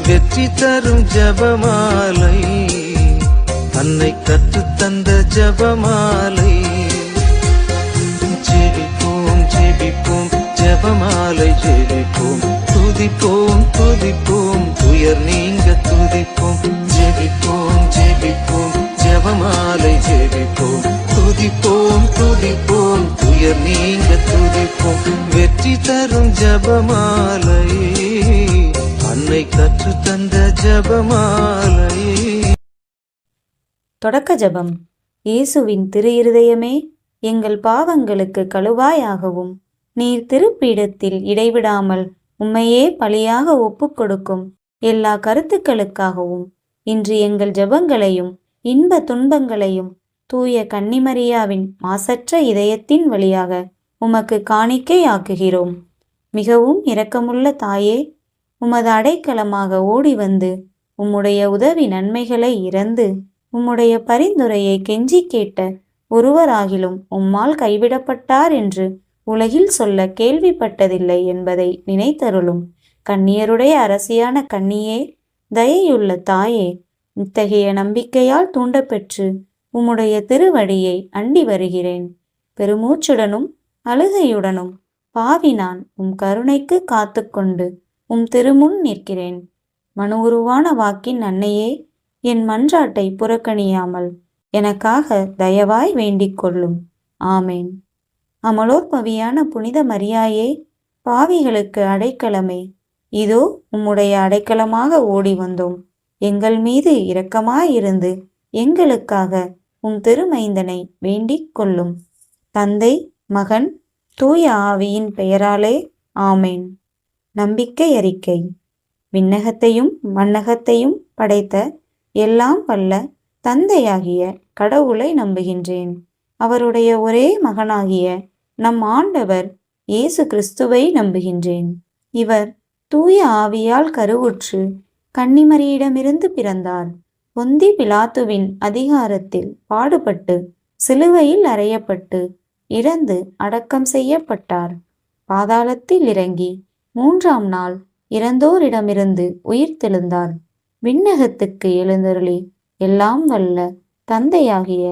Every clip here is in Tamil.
வெற்றி தரும் ஜபமாலை, அன்னை கற்று தந்த ஜபமாலை. ஜெபிப்போம் ஜெபிப்போம் ஜபமாலை ஜெபிப்போம், துதிப்போம் துதிப்போம் துயர் நீங்க துதிப்போம். ஜெபிப்போம் ஜெபிப்போம் ஜபமாலை ஜெபிப்போம், துதிப்போம் துதிப்போம் துயர் நீங்க துதிப்போம். வெற்றி தரும் ஜபமாலை, அன்னை கற்று தந்த ஜபமாலை. தொடக்க ஜபம். இயேசுவின் திரு இருதயமே, எங்கள் பாவங்களுக்கு கழுவாயாகவும் நீர் திருப்பீடத்தில் இடைவிடாமல் உம்மையே பலியாக ஒப்புக்கொடுக்கும் எல்லா கருத்துக்களுக்காகவும் இன்று எங்கள் ஜபங்களையும் இன்ப துன்பங்களையும் தூய கன்னிமரியாவின் மாசற்ற இதயத்தின் வழியாக உமக்கு காணிக்கை ஆக்குகிறோம். மிகவும் இரக்கமுள்ள தாயே, உமது அடைக்கலமாக ஓடி வந்து உம்முடைய உதவி நன்மைகளை இறந்து உம்முடைய பரிந்துரையை கெஞ்சி கேட்ட ஒருவராகிலும் உம்மால் கைவிடப்பட்டார் என்று உலகில் சொல்ல கேள்விப்பட்டதில்லை என்பதை நினைத்தருளும். கன்னியருடைய அரசியான கன்னியே, தயையுள்ள தாயே, இத்தகைய நம்பிக்கையால் தூண்டப்பெற்று உம்முடைய திருவடியை அண்டி வருகிறேன். பெருமூச்சுடனும் அழுகையுடனும் பாவி நான் உம் கருணைக்கு காத்து கொண்டு உம் திருமுன் நிற்கிறேன். மனு உருவான வாக்கின் அன்னையே, என் மன்றாட்டை புறக்கணியாமல் எனக்காக தயவாய் வேண்டிக் கொள்ளும். ஆமேன். அமலோற்பவியான புனித மரியாயே, பாவிகளுக்கு அடைக்கலமே, இதோ உம்முடைய அடைக்கலமாக ஓடி வந்தோம். எங்கள் மீது இரக்கமாயிருந்து எங்களுக்காக உம் திருமைந்தனை வேண்டிக் கொள்ளும். தந்தை, மகன், தூய ஆவியின் பெயராலே ஆமேன். நம்பிக்கை அறிக்கை. விண்ணகத்தையும் மண்ணகத்தையும் படைத்த எல்லாம் வல்ல தந்தையாகிய கடவுளை நம்புகின்றேன். அவருடைய ஒரே மகனாகிய நம் ஆண்டவர் இயேசு கிறிஸ்துவை நம்புகின்றேன். இவர் தூய ஆவியால் கருவுற்று கன்னிமரியிடமிருந்து பிறந்தார். பொந்தி பிலாத்துவின் அதிகாரத்தில் பாடுபட்டு சிலுவையில் அறையப்பட்டு இறந்து அடக்கம் செய்யப்பட்டார். பாதாளத்தில் இறங்கி 3ஆம் நாள் இறந்தோரிடமிருந்து உயிர்த்தெழுந்தார். விண்ணகத்துக்கு எழுந்தருளி எல்லாம் வல்ல தந்தையாகிய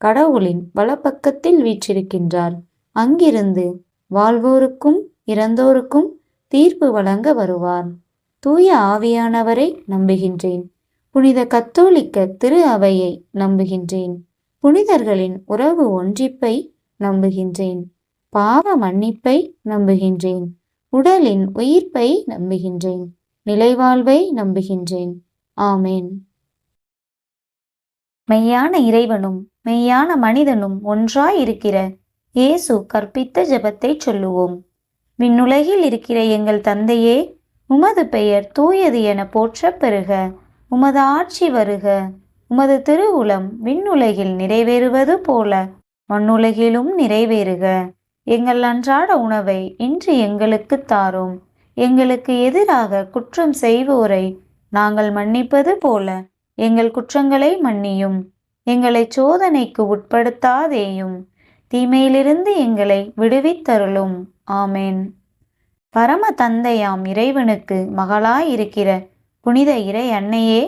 கடவுளின் வலப்பக்கத்தில் வீற்றிருக்கின்றார். அங்கிருந்து வாழ்வோருக்கும் இறந்தோருக்கும் தீர்ப்பு வழங்க வருவார். தூய ஆவியானவரை நம்புகின்றேன். புனித கத்தோலிக்க திரு அவையை நம்புகின்றேன். புனிதர்களின் உறவு ஒன்றிப்பை நம்புகின்றேன். பாவ மன்னிப்பை நம்புகின்றேன். உடலின் உயிர்ப்பை நம்புகின்றேன். நிலைவாழ்வை நம்புகின்றேன். ஆமேன். மெய்யான இறைவனும் மெய்யான மனிதனும் ஒன்றாய் இருக்கிற இயேசு கற்பித்த ஜெபத்தை சொல்லுவோம். விண்ணுலகில் இருக்கிற எங்கள் தந்தையே, உமது பெயர் தூயது என போற்றப் பெறுக. உமது ஆட்சி வருக. உமது திருவுளம் விண்ணுலகில் நிறைவேறுவது போல மண்ணுலகிலும் நிறைவேறுக. எங்கள் அன்றாட உணவை இன்று எங்களுக்கு தாரும். எங்களுக்கு எதிராக குற்றம் செய்வோரை நாங்கள் மன்னிப்பது போல எங்கள் குற்றங்களை மன்னியும். எங்களை சோதனைக்கு உட்படுத்தாதேயும், தீமையிலிருந்து எங்களை விடுவித்தருளும். ஆமேன். பரம தந்தையாம் இறைவனுக்கு மகளாயிருக்கிற புனித இறை அன்னையே,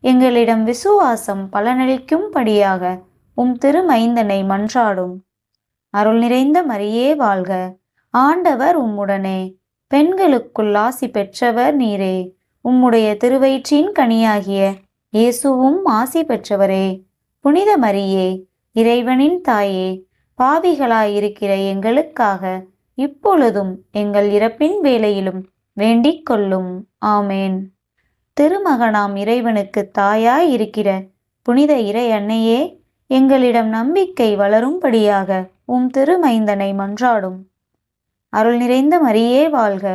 எங்களிடம் விசுவாசம் பலனளிக்கும்படியாக உம் திருமைந்தனை மன்றாடும். அருள் நிறைந்த மரியே வாழ்க. ஆண்டவர் உம்முடனே. பெண்களுக்குள் ஆசி பெற்றவர் நீரே. உம்முடைய திருவயிற்றின் கனியாகிய இயேசுவும் ஆசி பெற்றவரே. புனித மரியே, இறைவனின் தாயே, பாவிகளாயிருக்கிற எங்களுக்காக இப்பொழுதும் எங்கள் இறப்பின் வேளையிலும் வேண்டிக் கொள்ளும். ஆமேன். திருமகனாம் இறைவனுக்கு தாயாய் இருக்கிற புனித இறை அன்னையே, எங்களிடம் நம்பிக்கை வளரும்படியாக உம் திருமைந்தனை மன்றாடும். அருள் நிறைந்த மரியே வாழ்க.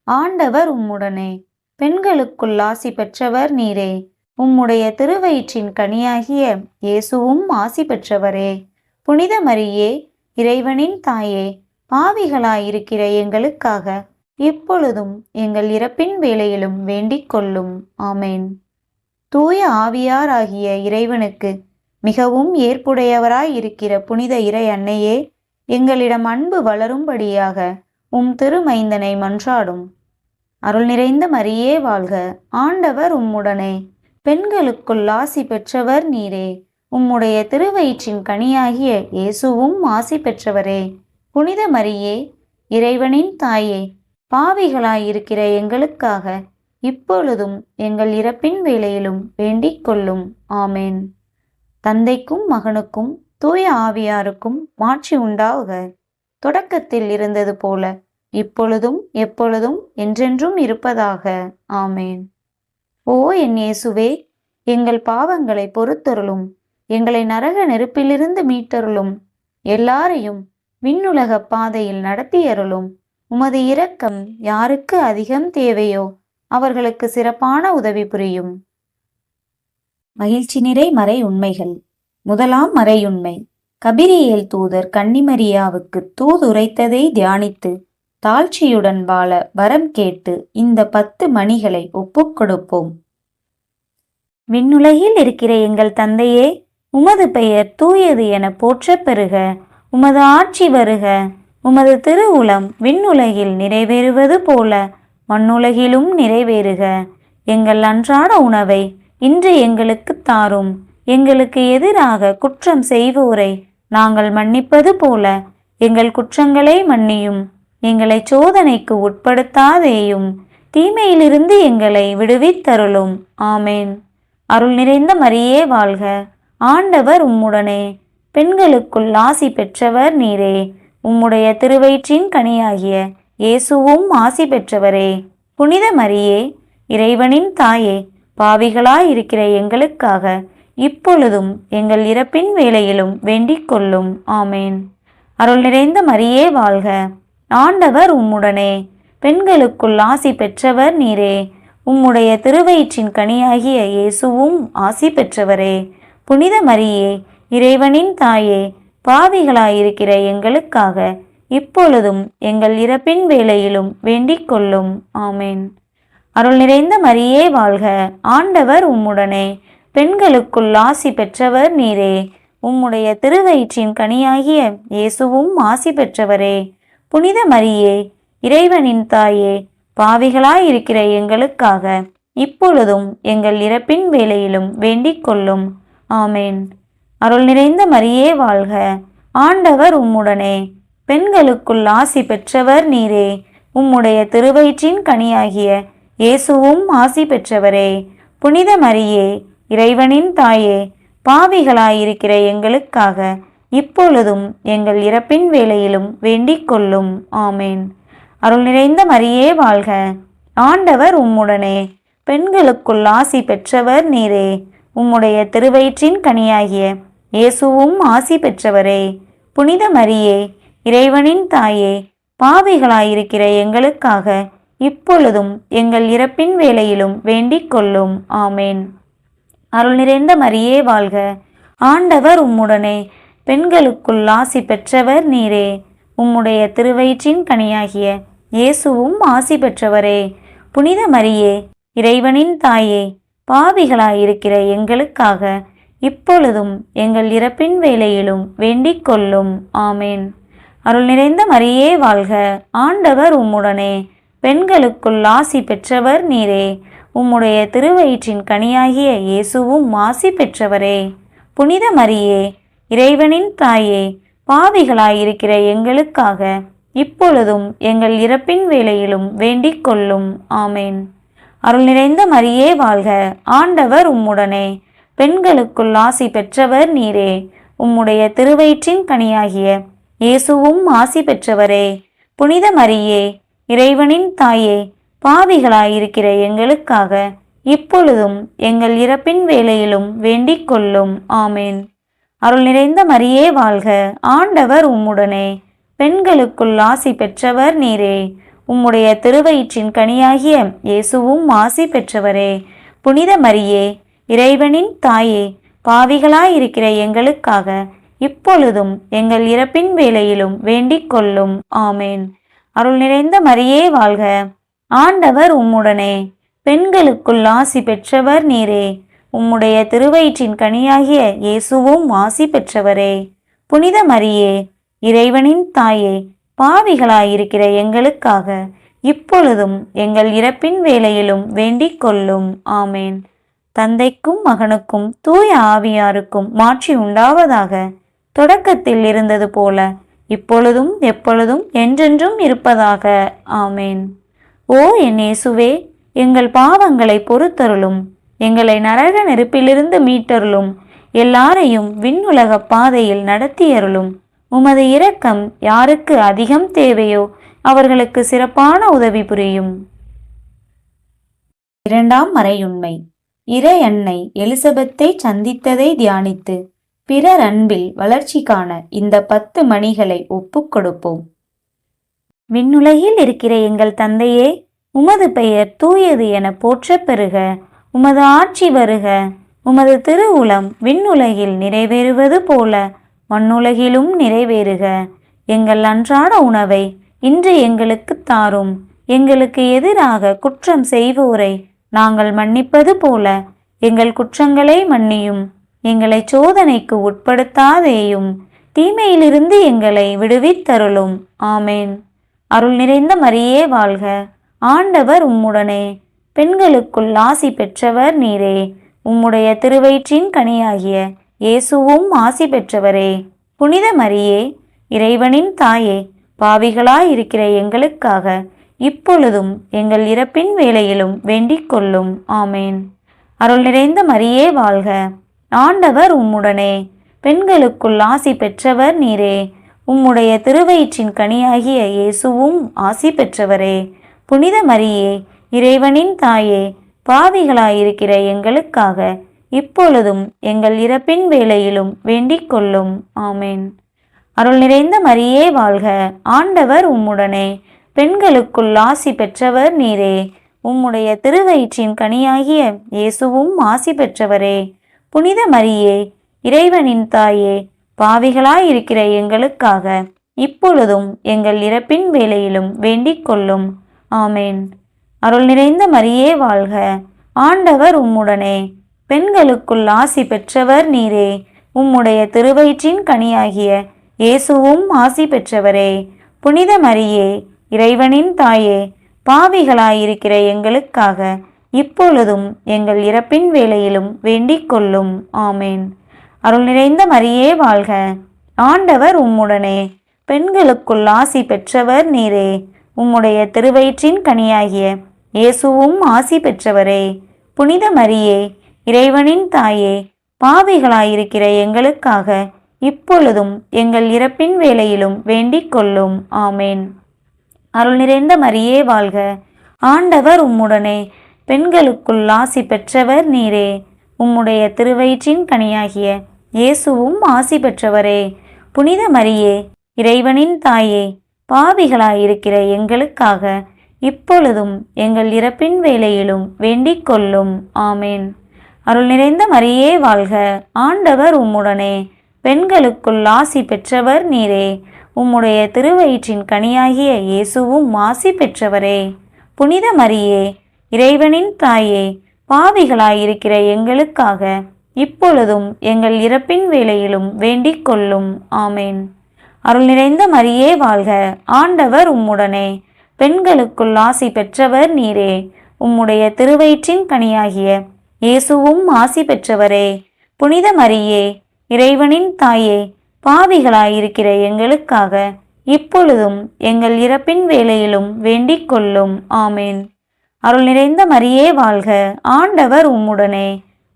ஆண்டவர் உம்முடனே. பெண்களுக்குள் ஆசி பெற்றவர் நீரே. உம்முடைய திருவயிற்றின் கனியாகிய இயேசுவும் ஆசி பெற்றவரே. புனித மரியே, இறைவனின் தாயே, பாவிகளாயிருக்கிற எங்களுக்காக இப்பொழுதும் எங்கள் இறப்பின் வேளையிலும் வேண்டிக் கொள்ளும். ஆமேன். தூய ஆவியாராகிய இறைவனுக்கு மிகவும் ஏற்புடையவராயிருக்கிற புனித இறை அன்னையே, எங்களிடம் அன்பு வளரும்படியாக உம் திருமைந்தனை மன்றாடும். அருள் நிறைந்த மரியே வாழ்க, ஆண்டவர் உம்முடனே. பெண்களுக்குள் ஆசி பெற்றவர் நீரே. உம்முடைய திருவயிற்றின் கனியாகிய இயேசுவும் ஆசி பெற்றவரே. புனித மரியே, இறைவனின் தாயே, பாவிகளாயிருக்கிற எங்களுக்காக இப்பொழுதும் எங்கள் இறப்பின் வேளையிலும் வேண்டிக் கொள்ளும். ஆமேன். தந்தைக்கும் மகனுக்கும் தூய ஆவியாருக்கும் மாட்சி உண்டாகுக. தொடக்கத்தில் இருந்தது போல இப்பொழுதும் எப்பொழுதும் என்றென்றும் இருப்பதாக. ஆமேன். ஓ என் இயேசுவே, எங்கள் பாவங்களை பொறுத்தருளும். எங்களை நரக நெருப்பிலிருந்து மீட்டருளும். எல்லாரையும் விண்ணுலக பாதையில் நடத்தியருளும். உமது இரக்கம் யாருக்கு அதிகம் தேவையோ அவர்களுக்கு சிறப்பான உதவி புரியும். மகிழ்ச்சி நிறை மறை உண்மைகள். முதலாம் மறையுண்மை. கபிரியேல் தூதர் கன்னிமரியாவுக்கு தூதுரைத்ததை தியானித்து தாழ்ச்சியுடன் வாழ வரம் கேட்டு இந்த 10 மணிகளை ஒப்புக்கொடுப்போம். விண்ணுலகில் இருக்கிற எங்கள் தந்தையே, உமது பெயர் தூயது என போற்றப் பெறுக. உமது ஆட்சி வருக. உமது திருவுளம் விண்ணுலகில் நிறைவேறுவது போல மண்ணுலகிலும் நிறைவேறுக. எங்கள் அன்றாட உணவை இன்று எங்களுக்கு தாரும். எங்களுக்கு எதிராக குற்றம் செய்வோரை நாங்கள் மன்னிப்பது போல எங்கள் குற்றங்களை மன்னியும். எங்களை சோதனைக்கு உட்படுத்தாதேயும், தீமையிலிருந்து எங்களை விடுவித்தருளும். ஆமேன். அருள் நிறைந்த மரியே வாழ்க, ஆண்டவர் உம்முடனே. பெண்களுக்குள் ஆசி பெற்றவர் நீரே. உம்முடைய திருவயிற்றின் கனியாகிய இயேசுவும் ஆசி பெற்றவரே. புனித மரியே, இறைவனின் தாயே, பாவிகளாயிருக்கிற எங்களுக்காக இப்பொழுதும் எங்கள் இறப்பின் வேளையிலும் வேண்டிக் கொள்ளும். ஆமேன். அருள் நிறைந்த மரியே வாழ்க, ஆண்டவர் உம்முடனே. பெண்களுக்குள் ஆசி பெற்றவர் நீரே. உம்முடைய திருவயிற்றின் கனியாகிய இயேசுவும் ஆசி பெற்றவரே. புனித மரியே, இறைவனின் தாயே, பாவிகளாயிருக்கிற எங்களுக்காக இப்பொழுதும் எங்கள் இறப்பின் வேளையிலும் வேண்டிக் கொள்ளும். ஆமேன். அருள் நிறைந்த மரியே வாழ்க, ஆண்டவர் உம்முடனே. பெண்களுக்குள் ஆசி பெற்றவர் நீரே. உம்முடைய திருவயிற்றின் கனியாகிய இயேசுவும் ஆசி பெற்றவரே. புனித மரியே, இறைவனின் தாயே, பாவிகளாயிருக்கிற எங்களுக்காக இப்பொழுதும் எங்கள் இறப்பின் வேளையிலும் வேண்டிக் கொள்ளும். ஆமேன். அருள் நிறைந்த மரியே வாழ்க, ஆண்டவர் உம்முடனே. பெண்களுக்குள் ஆசி பெற்றவர் நீரே. உம்முடைய திருவயிற்றின் கனியாகிய இயேசுவும் ஆசி பெற்றவரே. புனித மரியே, இறைவனின் தாயே, பாவிகளாயிருக்கிற எங்களுக்காக இப்பொழுதும் எங்கள் இறப்பின் வேளையிலும் வேண்டிக் கொள்ளும். ஆமேன். அருள் நிறைந்த மரியே வாழ்க, ஆண்டவர் உம்முடனே. பெண்களுக்குள் ஆசி பெற்றவர் நீரே. உம்முடைய திருவயிற்றின் கனியாகிய இயேசுவும் ஆசி பெற்றவரே. புனித மரியே, இறைவனின் தாயே, பாவிகளாயிருக்கிற எங்களுக்காக இப்பொழுதும் எங்கள் இறப்பின் வேளையிலும் வேண்டிக் கொள்ளும். ஆமேன். அருள் நிறைந்த மரியே வாழ்க, ஆண்டவர் உம்முடனே. பெண்களுக்குள் ஆசி பெற்றவர் நீரே. உம்முடைய திருவயிற்றின் கனியாகிய இயேசுவும் ஆசி பெற்றவரே. புனித மரியே, இறைவனின் தாயே, பாவிகளாயிருக்கிற எங்களுக்காக இப்பொழுதும் எங்கள் இறப்பின் வேளையிலும் வேண்டிக் கொள்ளும். ஆமேன். அருள் நிறைந்த மரியே வாழ்க, ஆண்டவர் உம்முடனே. பெண்களுக்குள் ஆசி பெற்றவர் நீரே. உம்முடைய திருவயிற்றின் கனியாகிய இயேசுவும் ஆசி பெற்றவரே. புனித மரியே, இறைவனின் தாயே, பாவிகளாயிருக்கிற எங்களுக்காக இப்பொழுதும் எங்கள் இறப்பின் வேளையிலும் வேண்டிக் கொள்ளும். ஆமேன். அருள் நிறைந்த மரியே வாழ்க, ஆண்டவர் உம்முடனே. பெண்களுக்குள் ஆசி பெற்றவர் நீரே. உம்முடைய திருவயிற்றின் கனியாகிய இயேசுவும் ஆசி பெற்றவரே. புனித மரியே, இறைவனின் தாயே, பாவிகளாயிருக்கிற எங்களுக்காக இப்பொழுதும் எங்கள் இறப்பின் வேளையிலும் வேண்டிக் கொள்ளும். ஆமேன். அருள் நிறைந்த மரியே வாழ்க, ஆண்டவர் உம்முடனே. பெண்களுக்குள் ஆசி பெற்றவர் நீரே. உம்முடைய திருவயிற்றின் கனியாகிய இயேசுவும் ஆசி பெற்றவரே. புனித மரியே, இறைவனின் தாயே, பாவிகளாயிருக்கிற எங்களுக்காக இப்பொழுதும் எங்கள் இறப்பின் வேளையிலும் வேண்டிக் கொள்ளும். ஆமேன். அருள் நிறைந்த மரியே வாழ்க, ஆண்டவர் உம்முடனே. பெண்களுக்குள் ஆசி பெற்றவர் நீரே. உம்முடைய திருவயிற்றின் கனியாகிய இயேசுவும் ஆசி பெற்றவரே. புனித மரியே, இறைவனின் தாயே, பாவிகளாயிருக்கிற எங்களுக்காக இப்பொழுதும் எங்கள் இறப்பின் வேளையிலும் வேண்டிக் கொள்ளும். ஆமேன். தந்தைக்கும் மகனுக்கும் தூய ஆவியாருக்கும் மாட்சி உண்டாவதாக. தொடக்கத்தில் இருந்தது போல இப்பொழுதும் எப்பொழுதும் என்றென்றும் இருப்பதாக. ஆமேன். ஓ என் இயேசுவே, எங்கள் பாவங்களை பொறுத்தருளும், எங்களை நரக நெருப்பிலிருந்து மீட்டருளும், எல்லாரையும் விண்ணுலக பாதையில் நடத்தியருளும். உமது இரக்கம் யாருக்கு அதிகம் தேவையோ அவர்களுக்கு சிறப்பான உதவி புரியும். இரண்டாம் மறையுண்மை. இறை அன்னை எலிசபெத்தை சந்தித்ததை தியானித்து பிறர் அன்பில் வளர்ச்சி காண இந்த 10 மணிகளை ஒப்புக் கொடுப்போம். விண்ணுலகில் இருக்கிற எங்கள் தந்தையே, உமது பெயர் தூயது என போற்றப் பெறுக. உமது ஆட்சி வருக. உமது திருவுளம் விண்ணுலகில் நிறைவேறுவது போல மண்ணுலகிலும் நிறைவேறுக. எங்கள் அன்றாட உணவை இன்று எங்களுக்கு தாரும். எங்களுக்கு எதிராக குற்றம் செய்வோரை நாங்கள் மன்னிப்பது போல எங்கள் குற்றங்களை மன்னியும். எங்களை சோதனைக்கு உட்படுத்தாதேயும், தீமையிலிருந்து எங்களை விடுவித்தருளும். ஆமேன். அருள் நிறைந்த மரியே வாழ்க. ஆண்டவர் உம்முடனே. பெண்களுக்குள் ஆசி பெற்றவர் நீரே. உம்முடைய திருவயிற்றின் கனியாகிய இயேசுவும் ஆசி பெற்றவரே. புனித மரியே, இறைவனின் தாயே, பாவிகளாயிருக்கிற எங்களுக்காக இப்பொழுதும் எங்கள் இறப்பின் வேளையிலும் வேண்டிக் கொள்ளும். ஆமேன். அருள் நிறைந்த மரியே வாழ்க. ஆண்டவர் உம்முடனே. பெண்களுக்குள் ஆசி பெற்றவர் நீரே. உம்முடைய திருவயிற்றின் கனியாகிய இயேசுவும் ஆசி பெற்றவரே. புனித மரியே, இறைவனின் தாயே, பாவிகளாயிருக்கிற எங்களுக்காக இப்பொழுதும் எங்கள் இறப்பின் வேளையிலும் வேண்டிக் கொள்ளும். ஆமேன். அருள் நிறைந்த மரியே வாழ்க. ஆண்டவர் உம்முடனே. பெண்களுக்குள் ஆசி பெற்றவர் நீரே. உம்முடைய திருவயிற்றின் கனியாகிய இயேசுவும் ஆசி பெற்றவரே. புனித மரியே, இறைவனின் தாயே, பாவிகளாயிருக்கிற எங்களுக்காக இப்பொழுதும் எங்கள் இறப்பின் வேளையிலும் வேண்டிக் கொள்ளும். ஆமேன். அருள் நிறைந்த மரியே வாழ்க. ஆண்டவர் உம்முடனே. பெண்களுக்குள் ஆசி பெற்றவர் நீரே. உம்முடைய திருவயிற்றின் கனியாகிய இயேசுவும் ஆசி பெற்றவரே. புனித மரியே, இறைவனின் தாயே, பாவிகளாயிருக்கிற எங்களுக்காக இப்பொழுதும் எங்கள் இறப்பின் வேளையிலும் வேண்டிக் கொள்ளும். ஆமேன். அருள் நிறைந்த மரியே வாழ்க. ஆண்டவர் உம்முடனே. பெண்களுக்குள் ஆசி பெற்றவர் நீரே. உம்முடைய திருவயிற்றின் கனியாகிய இயேசுவும் ஆசி பெற்றவரே. புனித மரியே, இறைவனின் தாயே, பாவிகளாயிருக்கிற எங்களுக்காக இப்பொழுதும் எங்கள் இறப்பின் வேளையிலும் வேண்டிக் கொள்ளும். ஆமேன். அருள் நிறைந்த மரியே வாழ்க. ஆண்டவர் உம்முடனே. பெண்களுக்குள் ஆசி பெற்றவர் நீரே. உம்முடைய திருவயிற்றின் கனியாகிய இயேசுவும் ஆசி பெற்றவரே. புனித மரியே, இறைவனின் தாயே, பாவிகளாயிருக்கிற எங்களுக்காக இப்பொழுதும் எங்கள் இறப்பின் வேளையிலும் வேண்டிக் கொள்ளும். ஆமேன். அருள் நிறைந்த மரியே வாழ்க. ஆண்டவர் உம்முடனே. பெண்களுக்குள் ஆசி பெற்றவர் நீரே. உம்முடைய திருவயிற்றின் கனியாகிய இயேசுவும் ஆசி பெற்றவரே. புனித மரியே, இறைவனின் தாயே, பாவிகளாயிருக்கிற எங்களுக்காக இப்பொழுதும் எங்கள் இறப்பின் வேளையிலும் வேண்டிக் கொள்ளும். ஆமேன். அருள் நிறைந்த மரியே வாழ்க. ஆண்டவர் உம்முடனே. பெண்களுக்குள் ஆசி பெற்றவர் நீரே. உம்முடைய திருவயிற்றின் கனியாகிய இயேசுவும் ஆசி பெற்றவரே. புனித மரியே, இறைவனின் தாயே, பாவிகளாயிருக்கிற எங்களுக்காக இப்பொழுதும் எங்கள் இறப்பின் வேளையிலும் வேண்டிக் கொள்ளும். ஆமேன். அருள் நிறைந்த மரியே வாழ்க. ஆண்டவர் உம்முடனே.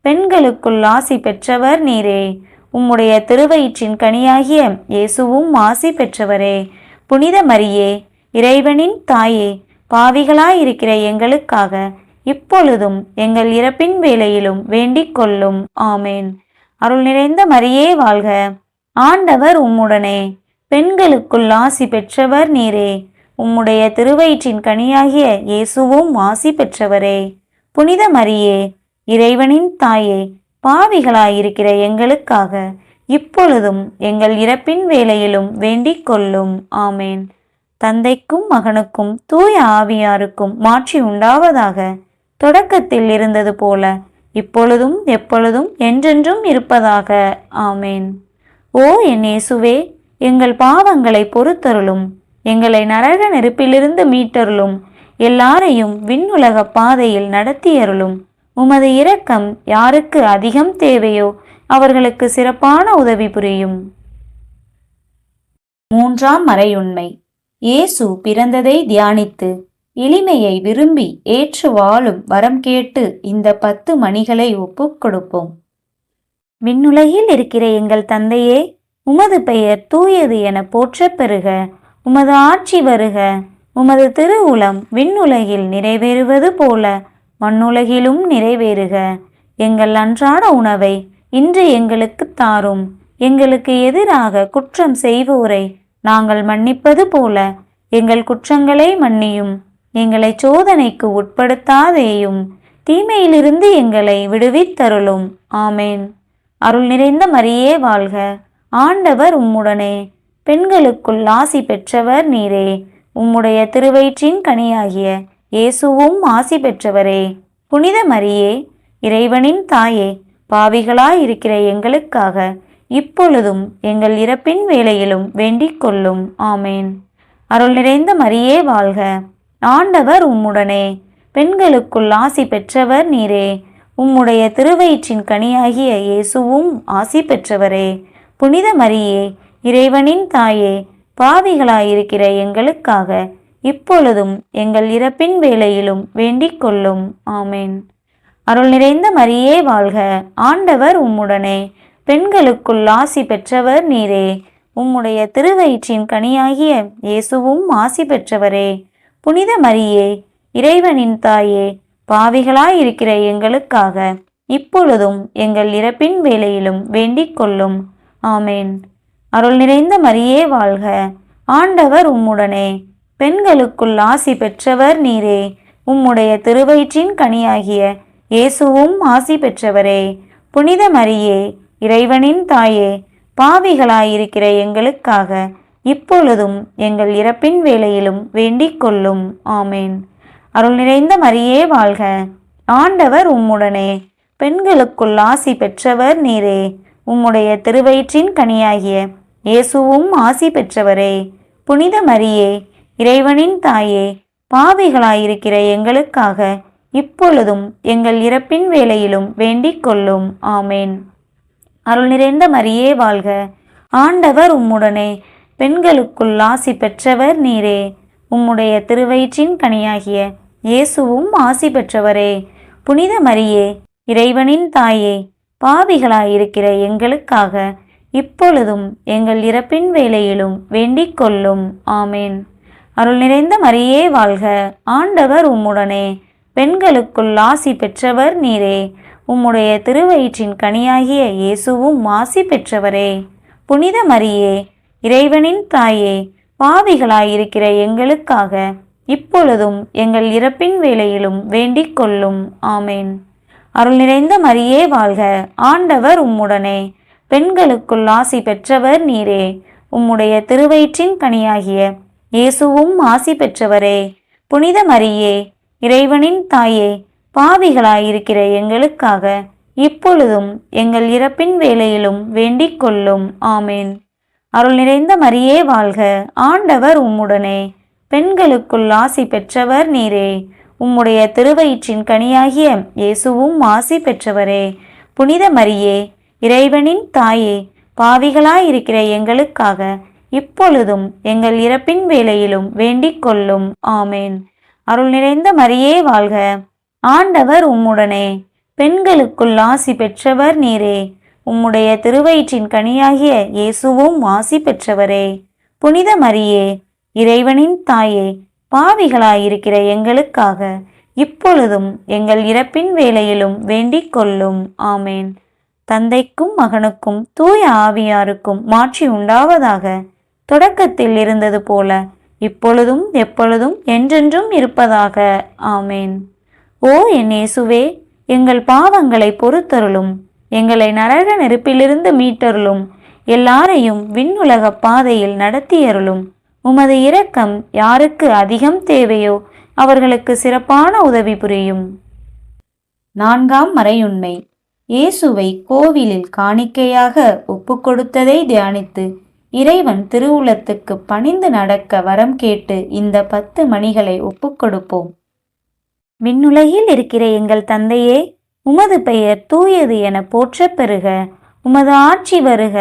பெண்களுக்குள் ஆசி பெற்றவர் நீரே. உம்முடைய திருவயிற்றின் கனியாகிய இயேசுவும் ஆசி பெற்றவரே. புனித மரியே, இறைவனின் தாயே, பாவிகளாயிருக்கிற எங்களுக்காக இப்பொழுதும் எங்கள் இறப்பின் வேளையிலும் வேண்டிக் கொள்ளும். ஆமேன். அருள் நிறைந்த மரியே வாழ்க. ஆண்டவர் உம்முடனே. பெண்களுக்குள் ஆசி பெற்றவர் நீரே. உம்முடைய திருவயிற்றின் கனியாகிய இயேசுவும் ஆசி பெற்றவரே. புனித மரியே, இறைவனின் தாயே, பாவிகளாயிருக்கிற எங்களுக்காக இப்பொழுதும் எங்கள் இறப்பின் வேளையிலும் வேண்டிக் கொள்ளும். ஆமேன். தந்தைக்கும் மகனுக்கும் தூய ஆவியாருக்கும் மாட்சி உண்டாவதாக. தொடக்கத்தில் இருந்தது போல இப்பொழுதும் எப்பொழுதும் என்றென்றும் இருப்பதாக. ஆமேன். ஓ என் இயேசுவே, எங்கள் பாவங்களை பொறுத்தருளும், எங்களை நரக நெருப்பிலிருந்து மீட்டருளும், எல்லாரையும் விண்ணுலக பாதையில் நடத்தியருளும். உமது இரக்கம் யாருக்கு அதிகம் தேவையோ அவர்களுக்கு சிறப்பான உதவி புரியும். மூன்றாம் மறையுண்மை. இயேசு பிறந்ததை தியானித்து எளிமையை விரும்பி ஏற்று வாழும் வரம் கேட்டு இந்த 10 மணிகளை ஒப்புக் கொடுப்போம். விண்ணுலகில் இருக்கிற எங்கள் தந்தையே, உமது பெயர் தூயது என போற்றப் பெறுக. உமது ஆட்சி வருக. உமது திருவுளம் விண்ணுலகில் நிறைவேறுவது போல மண்ணுலகிலும் நிறைவேறுக. எங்கள் அன்றாட உணவை இன்று எங்களுக்கு தாரும். எங்களுக்கு எதிராக குற்றம் செய்வோரை நாங்கள் மன்னிப்பது போல எங்கள் குற்றங்களை மன்னியும். எங்களை சோதனைக்கு உட்படுத்தாதேயும், தீமையிலிருந்து எங்களை விடுவித்தருளும். ஆமேன். அருள் நிறைந்த மரியே வாழ்க. ஆண்டவர் உம்முடனே. பெண்களுக்குள் ஆசி பெற்றவர் நீரே. உம்முடைய திருவயிற்றின் கனியாகிய இயேசுவும் ஆசி பெற்றவரே. புனித மரியே, இறைவனின் தாயே, பாவிகளாயிருக்கிற எங்களுக்காக இப்பொழுதும் எங்கள் இறப்பின் வேளையிலும் வேண்டிக் கொள்ளும். ஆமேன். அருள் நிறைந்த மரியே வாழ்க. ஆண்டவர் உம்முடனே. பெண்களுக்குள் ஆசி பெற்றவர் நீரே. உம்முடைய திருவயிற்றின் கனியாகிய இயேசுவும் ஆசி பெற்றவரே. புனித மரியே, இறைவனின் தாயே, பாவிகளாயிருக்கிற எங்களுக்காக இப்பொழுதும் எங்கள் இறப்பின் வேளையிலும் வேண்டிக் கொள்ளும். ஆமேன். அருள் நிறைந்த மரியே வாழ்க. ஆண்டவர் உம்முடனே. பெண்களுக்குள் ஆசி பெற்றவர் நீரே. உம்முடைய திருவயிற்றின் கனியாகிய இயேசுவும் ஆசி பெற்றவரே. புனித மரியே, இறைவனின் தாயே, பாவிகளாயிருக்கிற எங்களுக்காக இப்பொழுதும் எங்கள் இறப்பின் வேளையிலும் வேண்டிக் கொள்ளும். ஆமேன். அருள் நிறைந்த மரியே வாழ்க. ஆண்டவர் உம்முடனே. பெண்களுக்குள் ஆசி பெற்றவர் நீரே. உம்முடைய திருவயிற்றின் கனியாகிய இயேசுவும் ஆசி பெற்றவரே. புனித மரியே, இறைவனின் தாயே, பாவிகளாயிருக்கிற எங்களுக்காக இப்பொழுதும் எங்கள் இறப்பின் வேளையிலும் வேண்டிக் கொள்ளும். ஆமேன். அருள் நிறைந்த மரியே வாழ்க. ஆண்டவர் உம்முடனே. பெண்களுக்குள் ஆசி பெற்றவர் நீரே. உம்முடைய திருவயிற்றின் கனியாகிய இயேசுவும் ஆசி பெற்றவரே. புனித மரியே, இறைவனின் தாயே, பாவிகளாயிருக்கிற எங்களுக்காக இப்பொழுதும் எங்கள் இறப்பின் வேளையிலும் வேண்டிக் கொள்ளும். ஆமேன். அருள் நிறைந்த மரியே வாழ்க. ஆண்டவர் உம்முடனே. பெண்களுக்குள் ஆசி பெற்றவர் நீரே. உம்முடைய திருவயிற்றின் கனியாகிய இயேசுவும் ஆசி பெற்றவரே. புனித மரியே, இறைவனின் தாயே, பாவிகளாயிருக்கிற எங்களுக்காக இப்பொழுதும் எங்கள் இறப்பின் வேளையிலும் வேண்டிக் கொள்ளும். ஆமேன். அருள் நிறைந்த மரியே வாழ்க. ஆண்டவர் உம்முடனே. பெண்களுக்குள் ஆசி பெற்றவர் நீரே. உம்முடைய திருவயிற்றின் கனியாகிய இயேசுவும் ஆசி பெற்றவரே. புனித மரியே, இறைவனின் தாயே, பாவிகளாயிருக்கிற எங்களுக்காக இப்பொழுதும் எங்கள் இறப்பின் வேளையிலும் வேண்டிக் கொள்ளும். ஆமேன். அருள் நிறைந்த மரியே வாழ்க. ஆண்டவர் உம்முடனே. பெண்களுக்குள் ஆசி பெற்றவர் நீரே. உம்முடைய திருவயிற்றின் கனியாகிய இயேசுவும் ஆசி பெற்றவரே. புனித மரியே, இறைவனின் தாயே, பாவிகளாயிருக்கிற எங்களுக்காக இப்பொழுதும் எங்கள் இறப்பின் வேளையிலும் வேண்டிக் கொள்ளும். ஆமேன். அருள் நிறைந்த மரியே வாழ்க. ஆண்டவர் உம்முடனே. பெண்களுக்குள் ஆசி பெற்றவர் நீரே. உம்முடைய திருவயிற்றின் கனியாகிய இயேசுவும் ஆசி பெற்றவரே. புனித மரியே, இறைவனின் தாயே, பாவிகளாயிருக்கிற எங்களுக்காக இப்பொழுதும் எங்கள் இறப்பின் வேளையிலும் வேண்டிக் கொள்ளும். ஆமேன். அருள் நிறைந்த மரியே வாழ்க. ஆண்டவர் உம்முடனே. பெண்களுக்குள் ஆசி பெற்றவர் நீரே. உம்முடைய திருவயிற்றின் கனியாகிய இயேசுவும் ஆசி பெற்றவரே. புனித மரியே, இறைவனின் தாயே, பாவிகளாயிருக்கிற எங்களுக்காக இப்பொழுதும் எங்கள் இறப்பின் வேளையிலும் வேண்டிக் கொள்ளும். ஆமேன். தந்தைக்கும் மகனுக்கும் தூய ஆவியாருக்கும் மாட்சி உண்டாவதாக. தொடக்கத்தில் இருந்தது போல இப்பொழுதும் எப்பொழுதும் என்றென்றும் இருப்பதாக. ஆமேன். ஓ என் இயேசுவே, எங்கள் பாவங்களை பொறுத்தருளும். எங்களை நரக நெருப்பிலிருந்து மீட்டருளும். எல்லாரையும் விண்ணுலக பாதையில் நடத்தியருளும். உமது இரக்கம் யாருக்கு அதிகம் தேவையோ அவர்களுக்கு சிறப்பான உதவி புரியும். நான்காம் மறையுண்மை. இயேசுவை கோவிலில் காணிக்கையாக ஒப்புக்கொடுத்ததை தியானித்து இறைவன் திருவுளத்துக்கு பணிந்து நடக்க வரம் கேட்டு இந்த 10 மணிகளை ஒப்புக்கொடுப்போம். விண்ணுலகில் இருக்கிற எங்கள் தந்தையே, உமது பெயர் தூயது என போற்றப் பெறுக. உமது ஆட்சி வருக.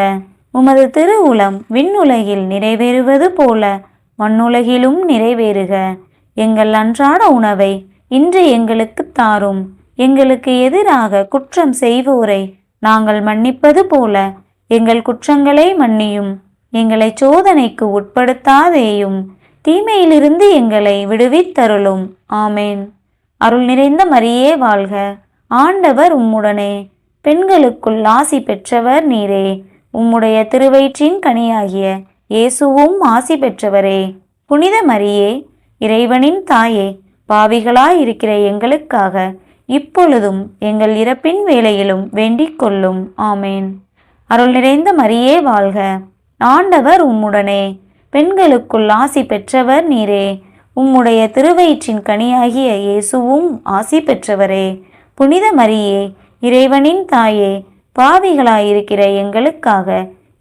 உமது திருவுளம் விண்ணுலகில் நிறைவேறுவது போல மண்ணுலகிலும் நிறைவேறுக. எங்கள் அன்றாட உணவை இன்று எங்களுக்கு தாரும். எங்களுக்கு எதிராக குற்றம் செய்வோரை நாங்கள் மன்னிப்பது போல எங்கள் குற்றங்களை மன்னியும். எங்களை சோதனைக்கு உட்படுத்தாதேயும், தீமையிலிருந்து எங்களை விடுவித்தருளும். ஆமேன். அருள் நிறைந்த மரியே வாழ்க. ஆண்டவர் உம்முடனே, பெண்களுக்குள் ஆசி பெற்றவர் நீரே. உம்முடைய திருவயிற்றின் கனியாகிய இயேசுவும் ஆசி பெற்றவரே. புனித மரியே, இறைவனின் தாயே, பாவிகளாயிருக்கிற எங்களுக்காக இப்பொழுதும் எங்கள் இறப்பின் வேளையிலும் வேண்டிக் கொள்ளும். ஆமேன். அருள் நிறைந்த மரியே வாழ்க. ஆண்டவர் உம்முடனே, பெண்களுக்குள் ஆசி பெற்றவர் நீரே. உம்முடைய திருவயிற்றின் கனியாகிய இயேசுவும் ஆசி பெற்றவரே. புனித மரியே, இறைவனின் தாயே, பாவிகளாயிருக்கிற எங்களுக்காக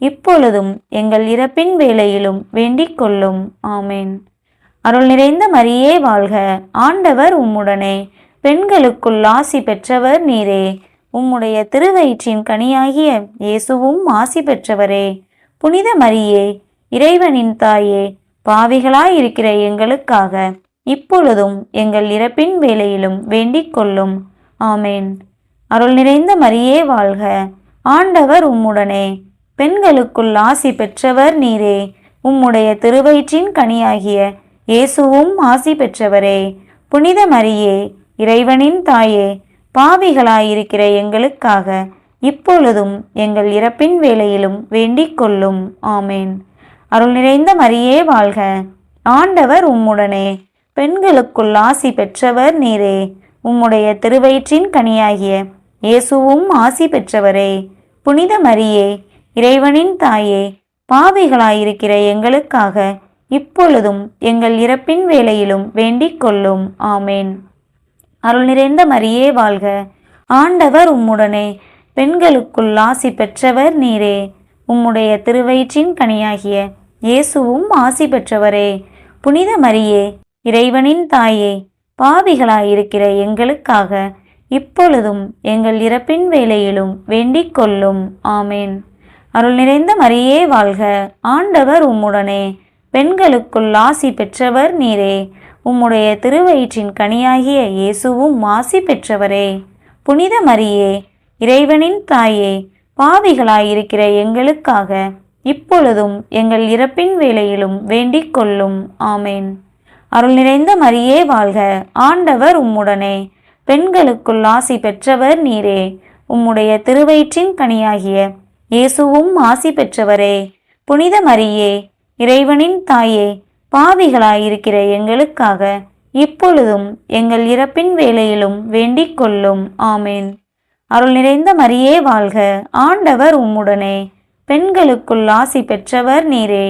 இப்பொழுதும் எங்கள் இறப்பின் வேளையிலும் வேண்டிக் கொள்ளும். ஆமேன். அருள் நிறைந்த மரியே வாழ்க. ஆண்டவர் உம்முடனே, பெண்களுக்குள் ஆசி பெற்றவர் நீரே. உம்முடைய திருவயிற்றின் கனியாகிய இயேசுவும் ஆசி பெற்றவரே. புனித மரியே, இறைவனின் தாயே, பாவிகளாயிருக்கிற எங்களுக்காக இப்பொழுதும் எங்கள் இறப்பின் வேளையிலும் வேண்டிக் கொள்ளும். ஆமேன். அருள் நிறைந்த மரியே வாழ்க. ஆண்டவர் உம்முடனே, பெண்களுக்குள் ஆசி பெற்றவர் நீரே. உம்முடைய திருவயிற்றின் கனியாகிய இயேசுவும் ஆசி பெற்றவரே. புனித மரியே, இறைவனின் தாயே, பாவிகளாயிருக்கிற எங்களுக்காக இப்பொழுதும் எங்கள் இறப்பின் வேளையிலும் வேண்டிக் கொள்ளும். ஆமேன். அருள் நிறைந்த மரியே வாழ்க. ஆண்டவர் உம்முடனே, பெண்களுக்குள் ஆசி பெற்றவர் நீரே. உம்முடைய திருவயிற்றின் கனியாகிய இயேசுவும் ஆசி பெற்றவரே. புனித மரியே, இறைவனின் தாயே, பாவிகளாயிருக்கிற எங்களுக்காக இப்பொழுதும் எங்கள் இறப்பின் வேளையிலும் வேண்டிக் கொள்ளும். ஆமேன். அருள் நிறைந்த மரியே வாழ்க. ஆண்டவர் உம்முடனே, பெண்களுக்குள் ஆசி பெற்றவர் நீரே. உம்முடைய திருவயிற்றின் கனியாகிய இயேசுவும் ஆசி பெற்றவரே. புனித மரியே, இறைவனின் தாயே, பாவிகளாயிருக்கிற எங்களுக்காக இப்பொழுதும் எங்கள் இறப்பின் வேளையிலும் வேண்டிக் கொள்ளும். ஆமேன். அருள் நிறைந்த மரியே வாழ்க. ஆண்டவர் உம்முடனே, பெண்களுக்குள் ஆசி பெற்றவர் நீரே. உம்முடைய திருவயிற்றின் கனியாகிய இயேசுவும் ஆசி பெற்றவரே. புனித மரியே, இறைவனின் தாயே, பாவிகளாயிருக்கிற எங்களுக்காக இப்பொழுதும் எங்கள் இறப்பின் வேளையிலும் வேண்டிக் கொள்ளும். ஆமேன். அருள் நிறைந்த மரியே வாழ்க. ஆண்டவர் உம்முடனே, பெண்களுக்குள் ஆசி பெற்றவர் நீரே. உம்முடைய திருவயிற்றின் கனியாகிய இயேசுவும் ஆசி பெற்றவரே. புனித மரியே, இறைவனின் தாயே, பாவிகளாயிருக்கிற எங்களுக்காக இப்பொழுதும் எங்கள் இறப்பின் வேளையிலும் வேண்டிக் கொள்ளும். ஆமேன். அருள் நிறைந்த மரியே வாழ்க. ஆண்டவர் உம்முடனே, பெண்களுக்குள் ஆசி பெற்றவர் நீரே.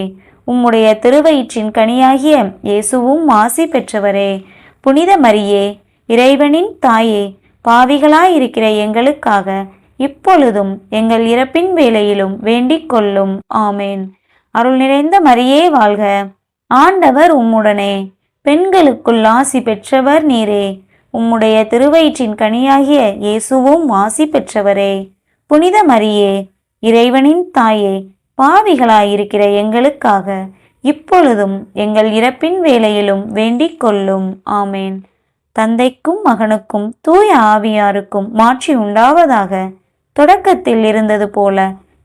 உம்முடைய திருவயிற்றின் கனியாகிய இயேசுவும் ஆசி பெற்றவரே. புனித மரியே, இறைவனின் தாயே, பாவிகளாயிருக்கிற எங்களுக்காக இப்பொழுதும் எங்கள் இறப்பின் வேளையிலும் வேண்டிக் கொள்ளும். ஆமேன். அருள் நிறைந்த மரியே வாழ்க. ஆண்டவர் உம்முடனே, பெண்களுக்குள் ஆசி பெற்றவர் நீரே. உம்முடைய திருவயிற்றின் கனியாகிய இயேசுவும் ஆசி பெற்றவரே. புனித மரியே, இறைவனின் தாயே, பாவிகளாயிருக்கிற எங்களுக்காக இப்பொழுதும் எங்கள் இறப்பின் வேளையிலும் வேண்டிக் கொள்ளும். ஆமேன். தந்தைக்கும் மகனுக்கும் தூய ஆவியாருக்கும் மாட்சி உண்டாவதாக. தொடக்கத்தில் இருந்தது போல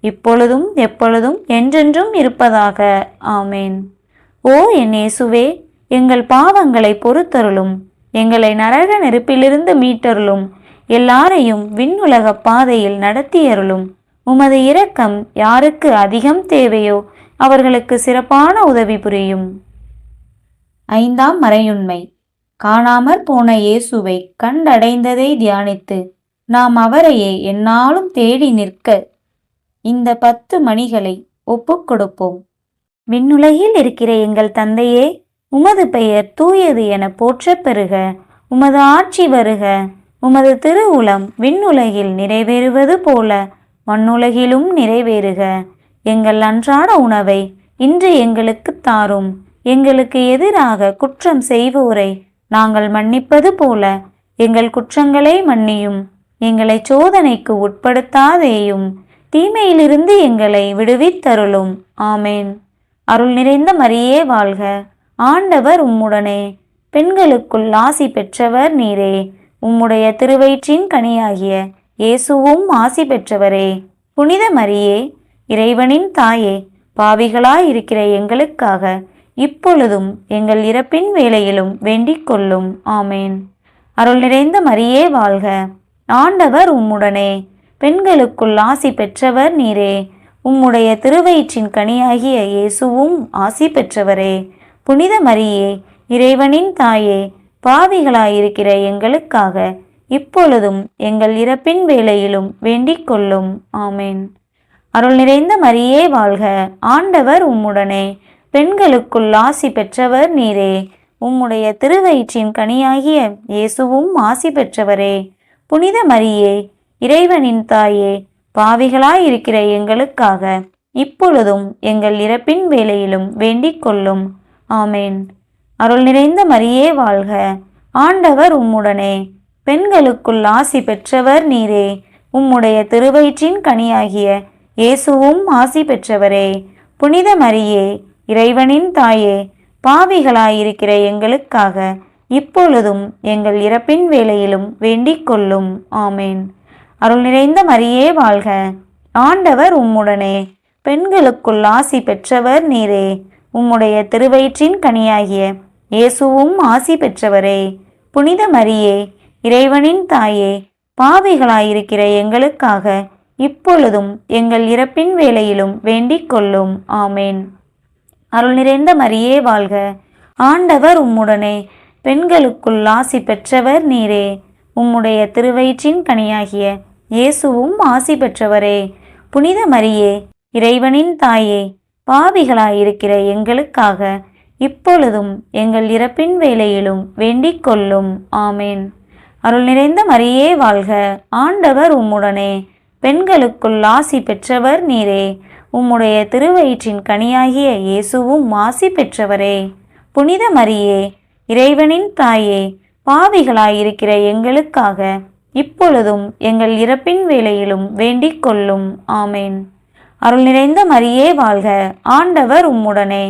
இப்பொழுதும் எப்பொழுதும் என்றென்றும் இருப்பதாக. ஆமேன். ஓ என் இயேசுவே, எங்கள் பாவங்களை பொறுத்தருளும். எங்களை நரக நெருப்பிலிருந்து மீட்டருளும். எல்லாரையும் விண்ணுலக பாதையில் நடத்தியருளும். உமது இரக்கம் யாருக்கு அதிகம் தேவையோ அவர்களுக்கு சிறப்பான உதவி புரியும். 5ஆம் மறையுண்மை. காணாமற் போன இயேசுவை கண்டடைந்ததை தியானித்து நாம் அவரையே எந்நாளும் தேடி நிற்க இந்த 10 மணிகளை ஒப்புக்கொடுப்போம். விண்ணுலகில் இருக்கிற எங்கள் தந்தையே, உமது பெயர் தூயது என போற்றப் பெறுக. உமது ஆட்சி வருக. உமது திருவுளம் விண்ணுலகில் நிறைவேறுவது போல மண்ணுலகிலும் நிறைவேறுக. எங்கள் அன்றாட உணவை இன்று எங்களுக்கு தாரும். எங்களுக்கு எதிராக குற்றம் செய்வோரை நாங்கள் மன்னிப்பது போல எங்கள் குற்றங்களை மன்னியும். எங்களை சோதனைக்கு உட்படுத்தாதேயும், தீமையிலிருந்து எங்களை விடுவித்தருளும். ஆமேன். அருள் நிறைந்த மரியே வாழ்க, ஆண்டவர் உம்முடனே. பெண்களுக்குள் ஆசி பெற்றவர் நீரே. உம்முடைய திருவயிற்றின் கனியாகிய இயேசுவும் ஆசி பெற்றவரே. புனித மரியே, இறைவனின் தாயே, பாவிகளாயிருக்கிற எங்களுக்காக இப்பொழுதும் எங்கள் இறப்பின் வேளையிலும் வேண்டிக் கொள்ளும். ஆமேன். அருள் நிறைந்த மரியே வாழ்க, ஆண்டவர் உம்முடனே. பெண்களுக்குள் ஆசி பெற்றவர் நீரே. உம்முடைய திருவயிற்றின் கனியாகிய இயேசுவும் ஆசி பெற்றவரே. புனித மரியே, இறைவனின் தாயே, பாவிகளாயிருக்கிற எங்களுக்காக இப்பொழுதும் எங்கள் இறப்பின் வேளையிலும் வேண்டிக் கொள்ளும். ஆமேன். அருள் நிறைந்த மரியே வாழ்க, ஆண்டவர் உம்முடனே. பெண்களுக்குள் ஆசி பெற்றவர் நீரே. உம்முடைய திருவயிற்றின் கனியாகிய இயேசுவும் ஆசி பெற்றவரே. புனித மரியே, இறைவனின் தாயே, பாவிகளாயிருக்கிற எங்களுக்காக இப்பொழுதும் எங்கள் இறப்பின் வேளையிலும் வேண்டிக் கொள்ளும். ஆமேன். அருள் நிறைந்த மரியே வாழ்க, ஆண்டவர் உம்முடனே. பெண்களுக்குள் ஆசி பெற்றவர் நீரே. உம்முடைய திருவயிற்றின் கனியாகிய இயேசுவும் ஆசி பெற்றவரே. புனித மரியே, இறைவனின் தாயே, பாவிகளாயிருக்கிற எங்களுக்காக இப்பொழுதும் எங்கள் இறப்பின் வேளையிலும் வேண்டிக் கொள்ளும். ஆமேன். அருள் நிறைந்த மரியே வாழ்க, ஆண்டவர் உம்முடனே. பெண்களுக்குள் ஆசி பெற்றவர் நீரே. உம்முடைய திருவயிற்றின் கனியாகிய இயேசுவும் ஆசி பெற்றவரே. புனித மரியே, இறைவனின் தாயே, பாவிகளாயிருக்கிற எங்களுக்காக இப்பொழுதும் எங்கள் இறப்பின் வேளையிலும் வேண்டிக் கொள்ளும். ஆமேன். அருள் நிறைந்த மரியே வாழ்க, ஆண்டவர் உம்முடனே. பெண்களுக்குள் ஆசி பெற்றவர் நீரே. உம்முடைய திருவயிற்றின் கனியாகிய இயேசுவும் ஆசி பெற்றவரே. புனித மரியே, இறைவனின் தாயே, பாவிகளாயிருக்கிற எங்களுக்காக இப்பொழுதும் எங்கள் இறப்பின் வேளையிலும் வேண்டிக் கொள்ளும். ஆமேன். அருள் நிறைந்த மரியே வாழ்க, ஆண்டவர் உம்முடனே. பெண்களுக்குள் ஆசி பெற்றவர் நீரே. உம்முடைய திருவயிற்றின் கனியாகிய இயேசுவும் ஆசி பெற்றவரே. புனித மரியே, இறைவனின் தாயே, பாவிகளாயிருக்கிற எங்களுக்காக இப்பொழுதும் எங்கள் இறப்பின் வேளையிலும் வேண்டிக் கொள்ளும். ஆமேன். அருள் நிறைந்த மரியே வாழ்க, ஆண்டவர் உம்முடனே.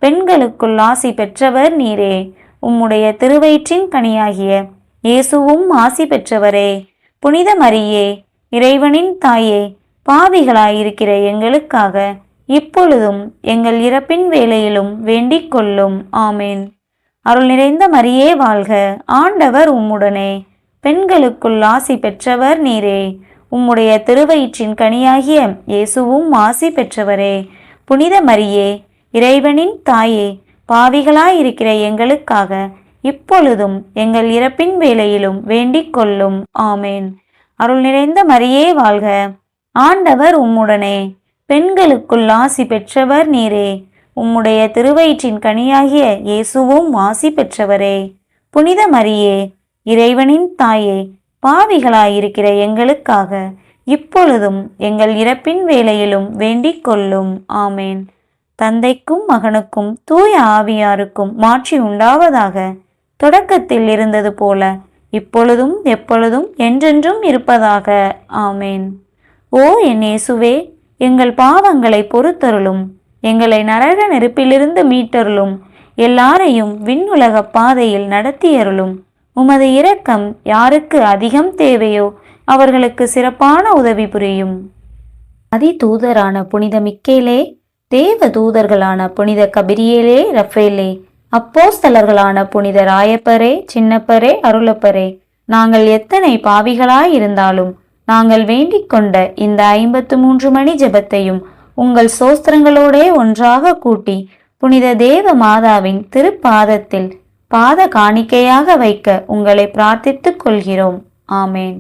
பெண்களுக்குள் ஆசி பெற்றவர் நீரே. உம்முடைய திருவயிற்றின் கனியாகிய இயேசுவும் ஆசி பெற்றவரே. புனித மரியே, இறைவனின் தாயே, பாவிகளாயிருக்கிற எங்களுக்காக இப்பொழுதும் எங்கள் இறப்பின் வேளையிலும் வேண்டிக் கொள்ளும். ஆமேன். அருள் நிறைந்த மரியே வாழ்க, ஆண்டவர் உம்முடனே. பெண்களுக்குள் ஆசி பெற்றவர் நீரே. உம்முடைய திருவயிற்றின் கனியாகிய இயேசுவும் ஆசி பெற்றவரே. புனித மரியே, இறைவனின் தாயே, பாவிகளாயிருக்கிற எங்களுக்காக இப்பொழுதும் எங்கள் இறப்பின் வேளையிலும் வேண்டிக் கொள்ளும். ஆமேன். அருள் நிறைந்த மரியே வாழ்க, ஆண்டவர் உம்முடனே. பெண்களுக்குள் ஆசி பெற்றவர் நீரே. உம்முடைய திருவயிற்றின் கனியாகிய இயேசுவும் ஆசி பெற்றவரே. புனித மரியே, இறைவனின் தாயே, பாவிகளாயிருக்கிற எங்களுக்காக இப்பொழுதும் எங்கள் இறப்பின் வேளையிலும் வேண்டிக் கொள்ளும். ஆமேன். தந்தைக்கும் மகனுக்கும் தூய ஆவியாருக்கும் மாட்சி உண்டாவதாக. தொடக்கத்தில் இருந்தது போல இப்பொழுதும் எப்பொழுதும் என்றென்றும் இருப்பதாக. ஆமேன். ஓ என் இயேசுவே, எங்கள் பாவங்களை பொறுத்தருளும். எங்களை நரக நெருப்பிலிருந்து மீட்டருளும். எல்லாரையும் விண்ணுலக பாதையில் நடத்தியருளும். உமது இரக்கம் யாருக்கு அதிகம் தேவையோ அவர்களுக்கு சிறப்பான உதவி புரியும். அதி தூதரான புனித மிக்கேலே, தேவ தூதர்களான புனித கபிரியேலே, ரஃபேலே, அப்போஸ்தலர்களான புனித ராயப்பரே, சின்னப்பரே, அருளப்பரே, நாங்கள் எத்தனை பாவிகளாயிருந்தாலும் நாங்கள் வேண்டிக் கொண்ட இந்த 53 மணி ஜெபத்தையும் உங்கள் சோஸ்திரங்களோடே ஒன்றாக கூட்டி புனித தேவ மாதாவின் திருப்பாதத்தில் பாத காணிக்கையாக வைக்க உங்களை பிரார்த்தித்துக் கொள்கிறோம். ஆமேன்.